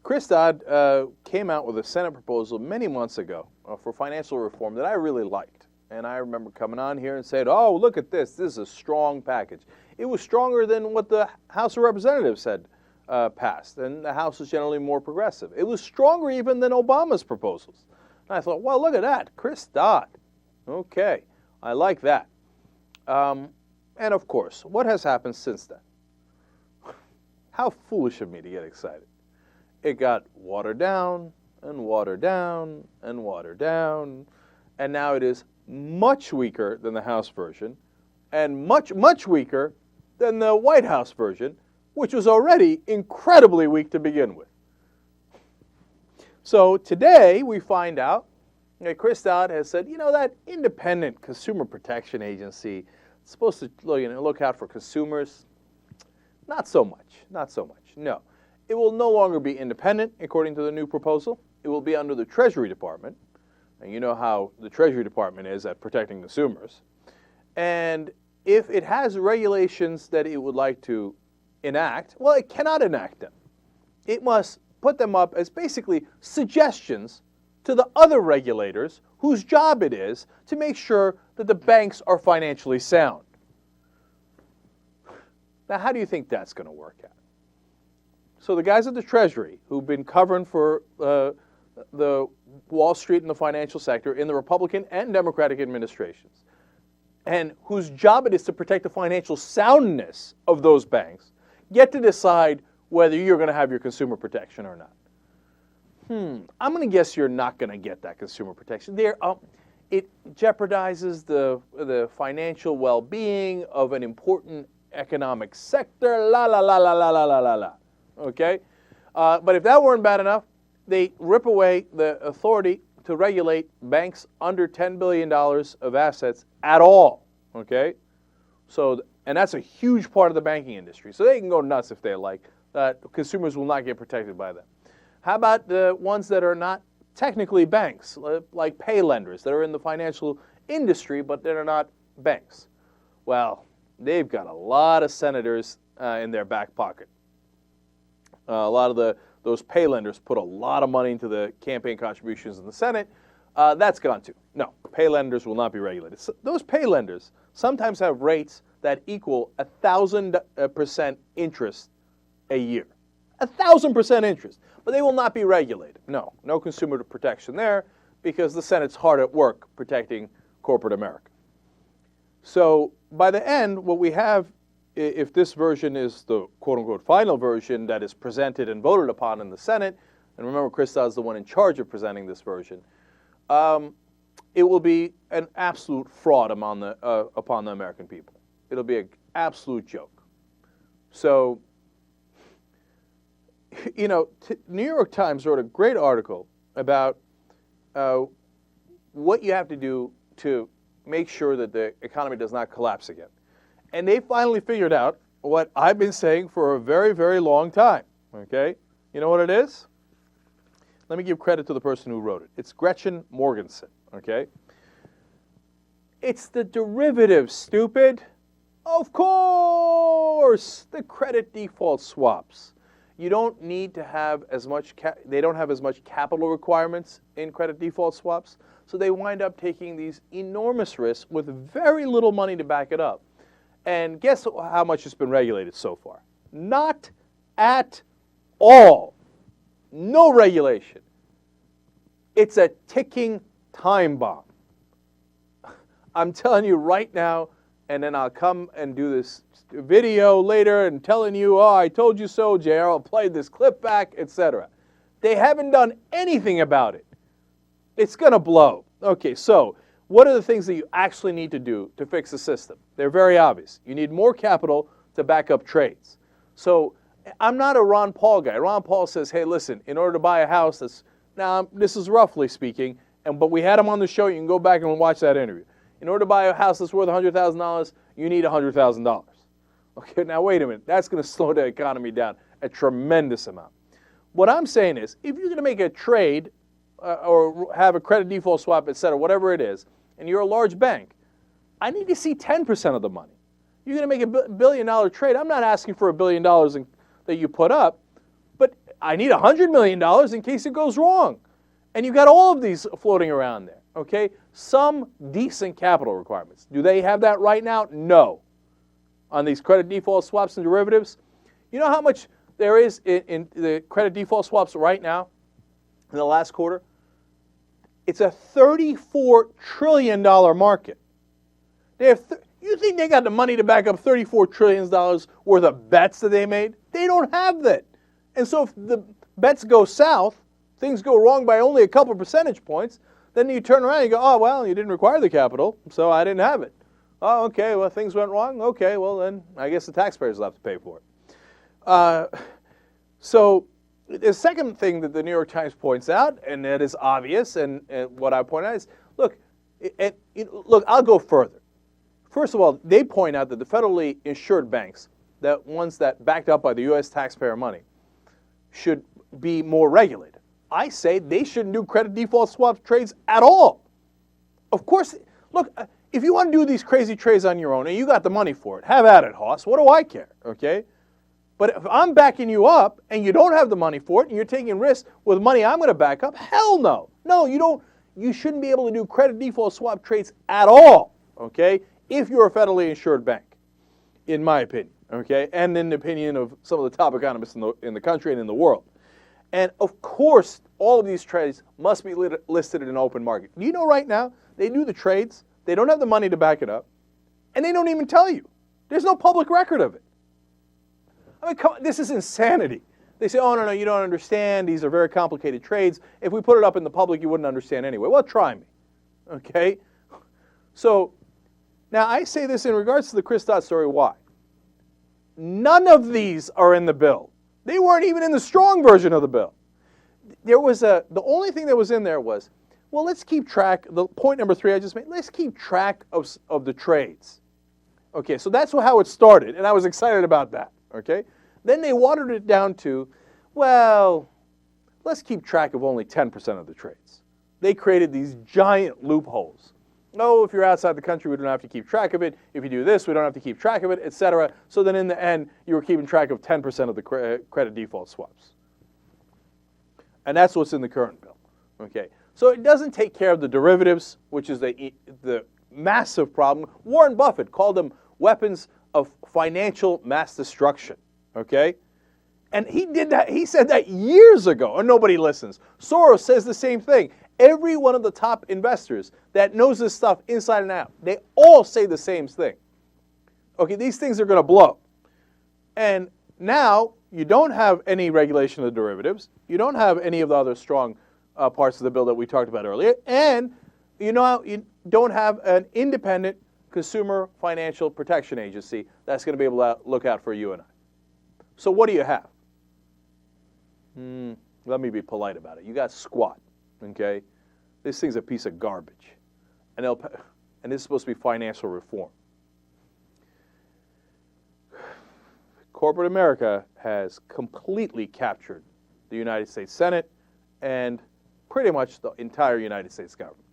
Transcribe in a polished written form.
Chris Dodd came out with a Senate proposal many months ago for financial reform that I really liked. And I remember coming on here and saying, oh, look at this. This is a strong package. It was stronger than what the House of Representatives had passed. And the House is generally more progressive. It was stronger even than Obama's proposals. And I thought, well, look at that. Chris Dodd. Okay. I like that. And of course, what has happened since then? How foolish of me to get excited. It got watered down and watered down and watered down, and now it is much weaker than the House version and much, much weaker than the White House version, which was already incredibly weak to begin with. So today we find out that Chris Dodd has said, that independent consumer protection agency is supposed to look out for consumers. Not so much. Not so much. No. It will no longer be independent, according to the new proposal. It will be under the Treasury Department. And you know how the Treasury Department is at protecting consumers. And if it has regulations that it would like to enact, well, it cannot enact them. It must put them up as basically suggestions to the other regulators whose job it is to make sure that the banks are financially sound. Now, how do you think that's going to work out? So the guys at the Treasury, who've been covering for the Wall Street and the financial sector in the Republican and Democratic administrations, and whose job it is to protect the financial soundness of those banks, get to decide whether you're going to have your consumer protection or not. I'm going to guess you're not going to get that consumer protection. It jeopardizes the financial well-being of an important economic sector, la la la la la la la la la. Okay? But if that weren't bad enough, they rip away the authority to regulate banks under $10 billion of assets at all. Okay? So, and that's a huge part of the banking industry. So they can go nuts if they like. Consumers will not get protected by them. How about the ones that are not technically banks, like pay lenders that are in the financial industry, but that are not banks? Well, they've got a lot of senators in their back pocket. A lot of those pay lenders put a lot of money into the campaign contributions in the Senate. That's gone too. No, pay lenders will not be regulated. So those pay lenders sometimes have rates that equal 1,000% interest a year. 1,000% interest. But they will not be regulated. No consumer protection there because the Senate's hard at work protecting corporate America. So by the end, what we have, if this version is the quote-unquote final version that is presented and voted upon in the Senate, and remember Chris Dodd is the one in charge of presenting this version, it will be an absolute fraud upon the American people. It'll be an absolute joke. So, New York Times wrote a great article about what you have to do to make sure that the economy does not collapse again. And they finally figured out what I've been saying for a very, very long time, okay? You know what it is? Let me give credit to the person who wrote it. It's Gretchen Morgenson, okay? It's the derivative, stupid. Of course, the credit default swaps. You don't need to have as much, they don't have as much capital requirements in credit default swaps, so they wind up taking these enormous risks with very little money to back it up. And guess how much it's been regulated so far? Not at all. No regulation. It's a ticking time bomb. I'm telling you right now, and then I'll come and do this video later and telling you, oh, I told you so, JR, I'll play this clip back, etc. They haven't done anything about it. It's going to blow. Okay, so what are the things that you actually need to do to fix the system? They're very obvious. You need more capital to back up trades. So I'm not a Ron Paul guy. Ron Paul says, hey, listen, in order to buy a house that's, now this is roughly speaking, but we had him on the show. You can go back and watch that interview. In order to buy a house that's worth $100,000, you need $100,000. Okay, now wait a minute. That's going to slow the economy down a tremendous amount. What I'm saying is, if you're going to make a trade or have a credit default swap, et cetera, whatever it is, and you're a large bank, I need to see 10% of the money. You're going to make a $1 billion trade. I'm not asking for $1 billion that you put up, but I need $100 million in case it goes wrong. And you've got all of these floating around there, okay? Some decent capital requirements. Do they have that right now? No. On these credit default swaps and derivatives, you know how much there is in the credit default swaps right now in the last quarter? It's a $34 trillion market. They have you think they got the money to back up $34 trillion worth of bets that they made? They don't have that. And so if the bets go south, things go wrong by only a couple percentage points, then you turn around and you go, oh, well, you didn't require the capital, so I didn't have it. Oh, okay, well, things went wrong. Okay, well, then I guess the taxpayers will have to pay for it. So the second thing that the New York Times points out, and that is obvious, and what I point out is, look, I'll go further. First of all, they point out that the federally insured banks, the ones that backed up by the U.S. taxpayer money, should be more regulated. I say they shouldn't do credit default swap trades at all. Of course, look, if you want to do these crazy trades on your own and you got the money for it, have at it, Hoss. What do I care, okay? But if I'm backing you up and you don't have the money for it and you're taking risks with money I'm going to back up, hell no. No, you don't. You shouldn't be able to do credit default swap trades at all, okay, if you're a federally insured bank, in my opinion, okay, and in the opinion of some of the top economists in the country and in the world. And, of course, all of these trades must be listed in an open market. Do you know right now they do the trades, they don't have the money to back it up, and they don't even tell you. There's no public record of it. I mean, come on, this is insanity. They say, oh, no, you don't understand. These are very complicated trades. If we put it up in the public, you wouldn't understand anyway. Well, try me, okay? So now I say this in regards to the Chris Dodd story. Why? None of these are in the bill. They weren't even in the strong version of the bill. There was the only thing that was in there was, well, let's keep track. The point number 3 I just made, let's keep track of the trades. Okay, so that's how it started, and I was excited about that, okay? Then they watered it down to, well, let's keep track of only 10% of the trades. They created these giant loopholes. No, if you're outside the country, we don't have to keep track of it. If you do this, we don't have to keep track of it, etc. So then in the end, you were keeping track of 10% of the credit default swaps. And that's what's in the current bill. Okay, so it doesn't take care of the derivatives, which is the massive problem. Warren Buffett called them weapons of financial mass destruction. Okay, and he did that. He said that years ago, and nobody listens. Soros says the same thing. Every one of the top investors that knows this stuff inside and out, they all say the same thing. Okay, these things are going to blow. And now you don't have any regulation of the derivatives. You don't have any of the other strong parts of the bill that we talked about earlier. And you don't have an independent consumer financial protection agency that's going to be able to look out for you and I. So what do you have? Let me be polite about it. You got squat. Okay, this thing's a piece of garbage, and this is supposed to be financial reform. Corporate America has completely captured the United States Senate and pretty much the entire United States government.